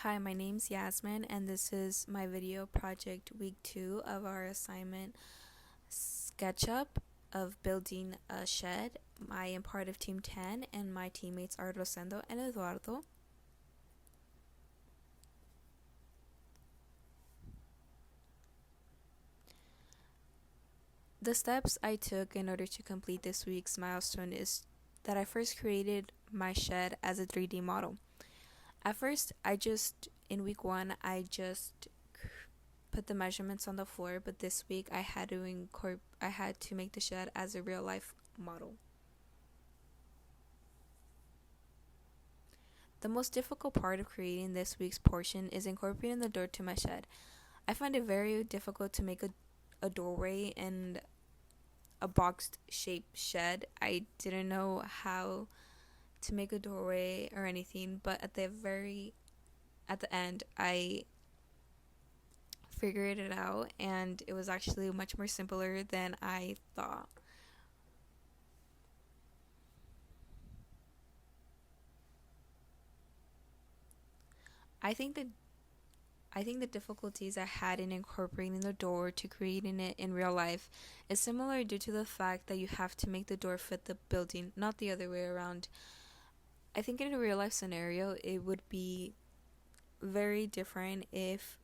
Hi, my name's Yasmin, and this is my video project week 2 of our assignment SketchUp of building a shed. I am part of Team 10, and my teammates are Rosendo and Eduardo. The steps I took in order to complete this week's milestone is that I first created my shed as a 3D model. At first, in week 1, I just put the measurements on the floor, but this week I had to make the shed as a real life model. The most difficult part of creating this week's portion is incorporating the door to my shed. I find it very difficult to make a doorway in a boxed shaped shed. I didn't know how to make a doorway or anything, but at the end I figured it out, and it was actually much more simpler than I thought. I think that I think the difficulties I had in incorporating the door to creating it in real life is similar due to the fact that you have to make the door fit the building, not the other way around. I think in a real life scenario, it would be very different if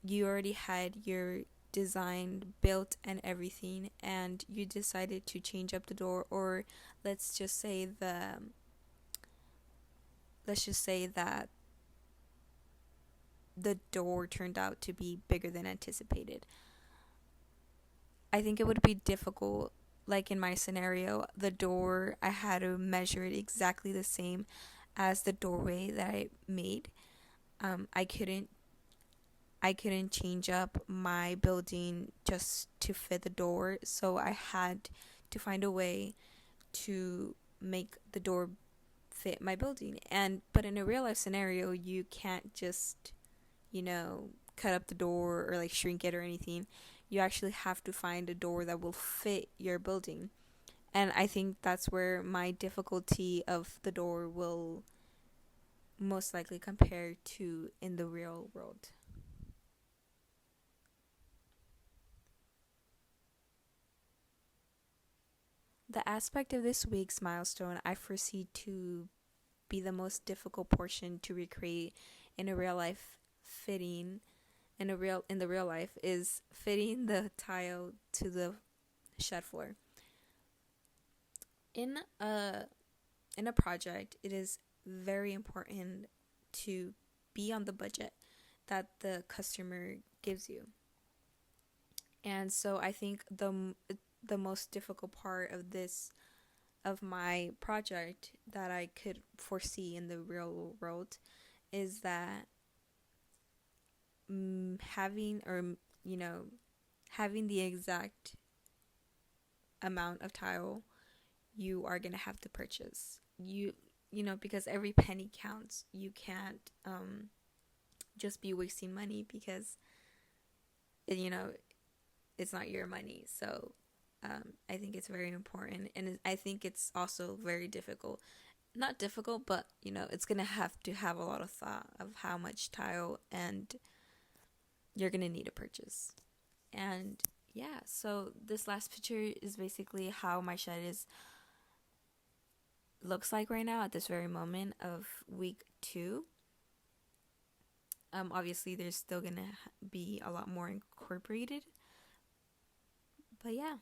you already had your design built and everything, and you decided to change up the door, or let's just say that the door turned out to be bigger than anticipated. I think it would be difficult. Like in my scenario, the door, I had to measure it exactly the same as the doorway that I made. I couldn't change up my building just to fit the door, so I had to find a way to make the door fit my building. But in a real life scenario, you can't just, cut up the door or like shrink it or anything. You actually have to find a door that will fit your building. And I think that's where my difficulty of the door will most likely compare to in the real world. The aspect of this week's milestone I foresee to be the most difficult portion to recreate in a real life fitting in the real life is fitting the tile to the shed floor. In a in a project, it is very important to be on the budget that the customer gives you. And so I think the most difficult part of my project that I could foresee in the real world is that having or you know having the exact amount of tile you are going to have to purchase. Because every penny counts. You can't just be wasting money because you know it's not your money. So I think it's very important, and I think it's also very difficult. Not difficult, but it's gonna have to have a lot of thought of how much tile and you're gonna need to purchase. And yeah, so this last picture is basically how my shed is looks like right now at this very moment of week 2. Obviously, there's still gonna be a lot more incorporated, but yeah.